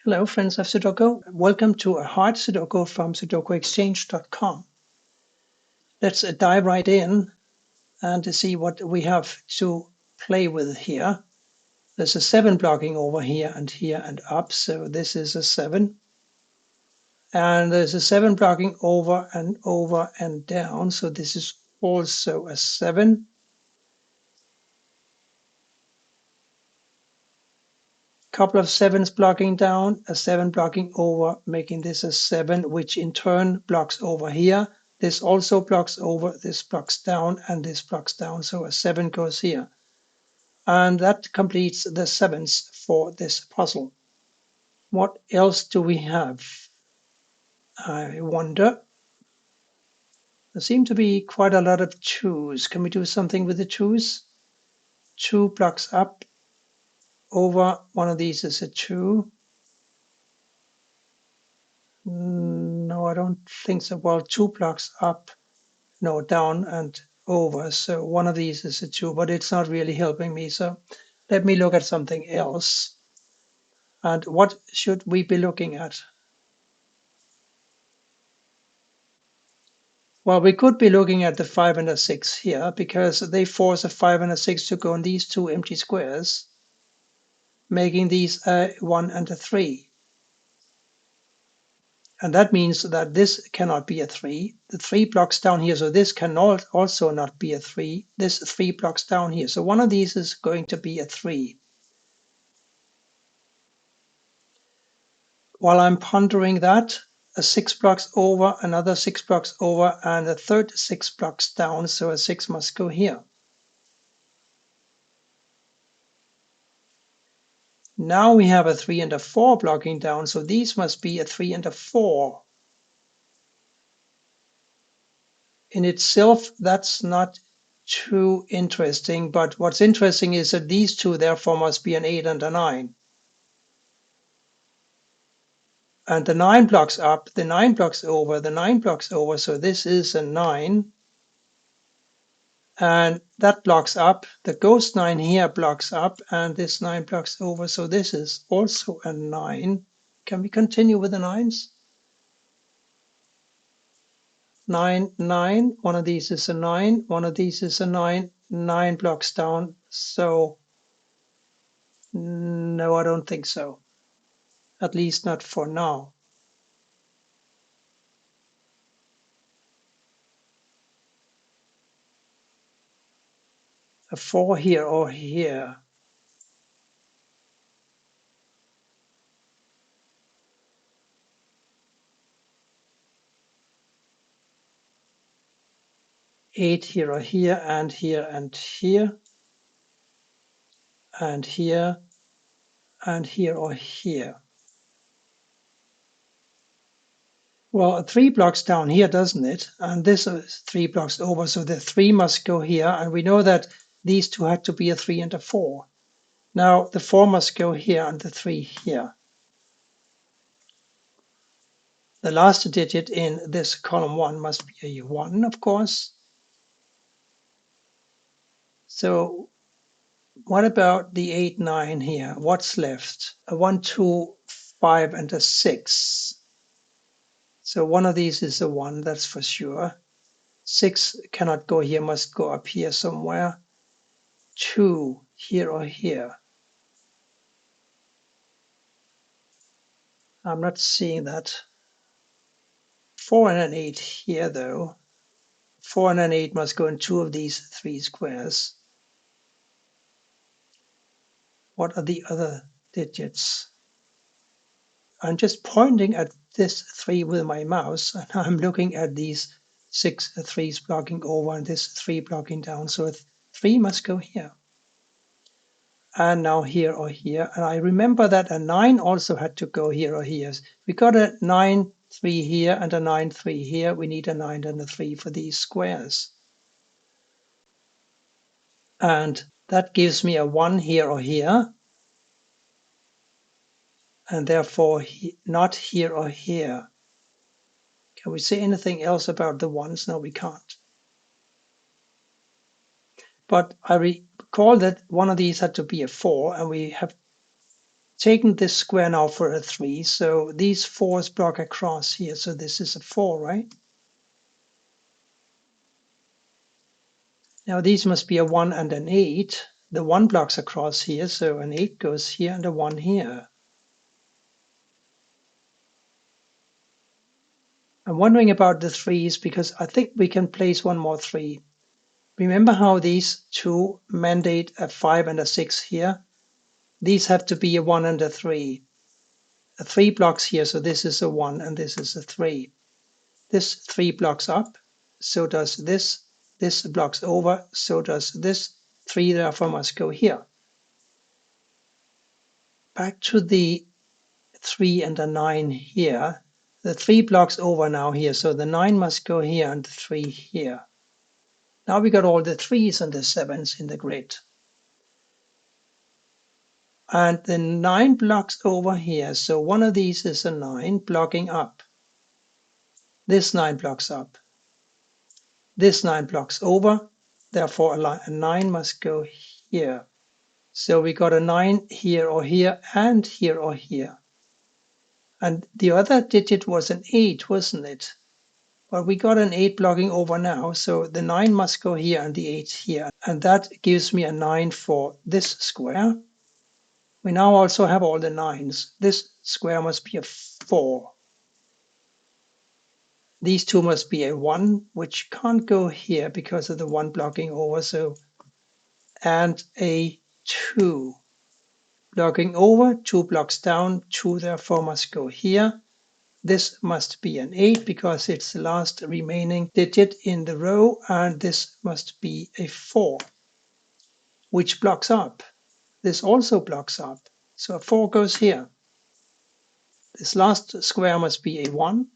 Hello, friends of Sudoku. Welcome to a hard Sudoku from SudokuExchange.com. Let's dive right in and see what we have to play with here. There's a 7 blocking over here and up, so this is a 7. And there's a 7 blocking over and down, so this is also a 7. Couple of 7s blocking down, a 7 blocking over, making this a 7, which in turn blocks over here. This also blocks over, this blocks down, and this blocks down, so a 7 goes here. And that completes the 7s for this puzzle. What else do we have? I wonder. There seem to be quite a lot of 2s. Can we do something with the 2s? 2 blocks up, over, one of these is a 2. No, I don't think so. Well, 2 blocks up, no, down and over. So one of these is a 2, but it's not really helping me. So let me look at something else. And what should we be looking at? Well, we could be looking at the 5 and a 6 here because they force a 5 and a 6 to go in these 2 empty squares, making these a 1 and a 3. And that means that this cannot be a 3. The 3 blocks down here, so this cannot also not be a 3. This 3 blocks down here. So one of these is going to be a 3. While I'm pondering that, a 6 blocks over, another 6 blocks over, and a third 6 blocks down, so a 6 must go here. Now we have a 3 and a 4 blocking down, so these must be a 3 and a 4. In itself, that's not too interesting, but what's interesting is that these two therefore must be an 8 and a 9. And the 9 blocks up, the 9 blocks over, the 9 blocks over, so this is a 9. And that blocks up, the ghost 9 here blocks up, and this 9 blocks over, so this is also a 9. Can we continue with the 9s? 9, 9, one of these is a 9, one of these is a 9, 9 blocks down, so no, I don't think so. At least not for now. A 4 here or here. Eight here or here and here and here. And here and here or here. Well, 3 blocks down here, doesn't it? And this is 3 blocks over, so the 3 must go here. And we know that these two had to be a 3 and a 4. Now the 4 must go here and the 3 here. The last digit in this column 1 must be a 1, of course. So what about the 8, 9 here? What's left? A 1, 2, 5, and a 6. So one of these is a 1, that's for sure. 6 cannot go here, must go up here somewhere. 2 here or here. I'm not seeing that. 4 and an 8 here, though. 4 and an 8 must go in 2 of these 3 squares. What are the other digits? I'm just pointing at this 3 with my mouse, and I'm looking at these 6 3s blocking over and this 3 blocking down. So 3 must go here. And now here or here. And I remember that a 9 also had to go here or here. We got a 9, 3 here and a 9, 3 here. We need a 9 and a 3 for these squares. And that gives me a 1 here or here. And therefore not here or here. Can we say anything else about the 1s? No, we can't. But I recall that one of these had to be a 4, and we have taken this square now for a 3, so these 4s block across here, so this is a 4, right? Now these must be a 1 and an 8. The 1 blocks across here, so an 8 goes here and a 1 here. I'm wondering about the 3s because I think we can place one more 3. Remember how these two mandate a 5 and a 6 here? These have to be a 1 and a 3. A 3 blocks here, so this is a 1 and this is a 3. This 3 blocks up, so does this. This blocks over, so does this. 3 therefore must go here. Back to the 3 and a 9 here. The 3 blocks over now here, so the 9 must go here and the 3 here. Now we got all the 3s and the 7s in the grid. And the 9 blocks over here, so one of these is a 9 blocking up. This 9 blocks up. This 9 blocks over, therefore a 9 must go here. So we got a 9 here or here and here or here. And the other digit was an 8, wasn't it? But we got an 8 blocking over now, so the 9 must go here and the 8 here. And that gives me a 9 for this square. We now also have all the 9s. This square must be a 4. These two must be a 1, which can't go here because of the 1 blocking over, so and a 2. Blocking over, 2 blocks down, 2 therefore must go here. This must be an 8 because it's the last remaining digit in the row, and this must be a 4, which blocks up. This also blocks up, so a 4 goes here. This last square must be a 1.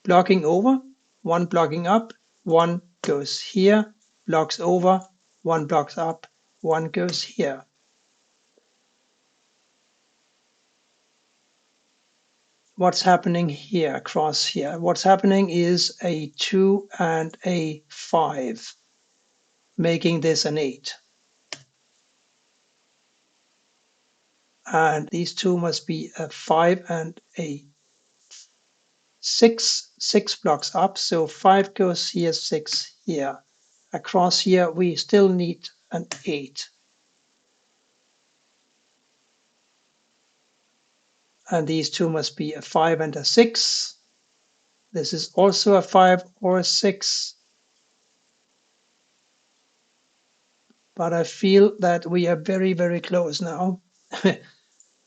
Blocking over, 1 blocking up, 1 goes here, blocks over, 1 blocks up, 1 goes here. What's happening here across here? What's happening is a 2 and a 5, making this an 8. And these two must be a 5 and a 6. 6 blocks up, so 5 goes here, 6 here. Across here, we still need an 8. And these two must be a 5 and a 6. This is also a 5 or a 6. But I feel that we are very, very close now.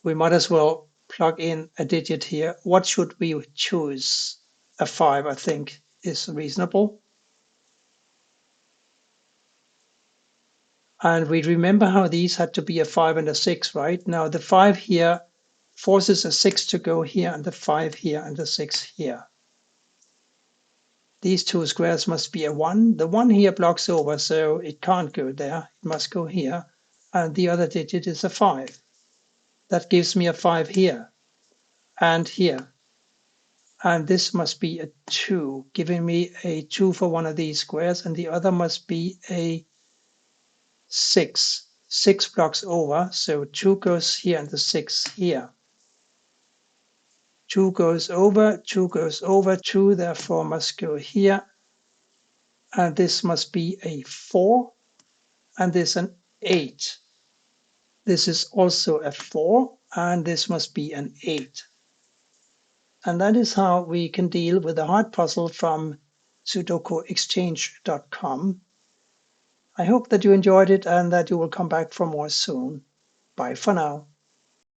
We might as well plug in a digit here. What should we choose? A 5, I think, is reasonable. And we remember how these had to be a 5 and a 6, right? Now the 5 here forces a 6 to go here, and the 5 here, and the 6 here. These two squares must be a 1. The 1 here blocks over, so it can't go there. It must go here. And the other digit is a 5. That gives me a 5 here and here. And this must be a 2, giving me a 2 for one of these squares, and the other must be a 6. 6 blocks over, so 2 goes here and the 6 here. 2 goes over, 2 goes over, 2 therefore must go here. And this must be a 4, and this an 8. This is also a 4, and this must be an 8. And that is how we can deal with a hard puzzle from sudokuexchange.com. I hope that you enjoyed it and that you will come back for more soon. Bye for now.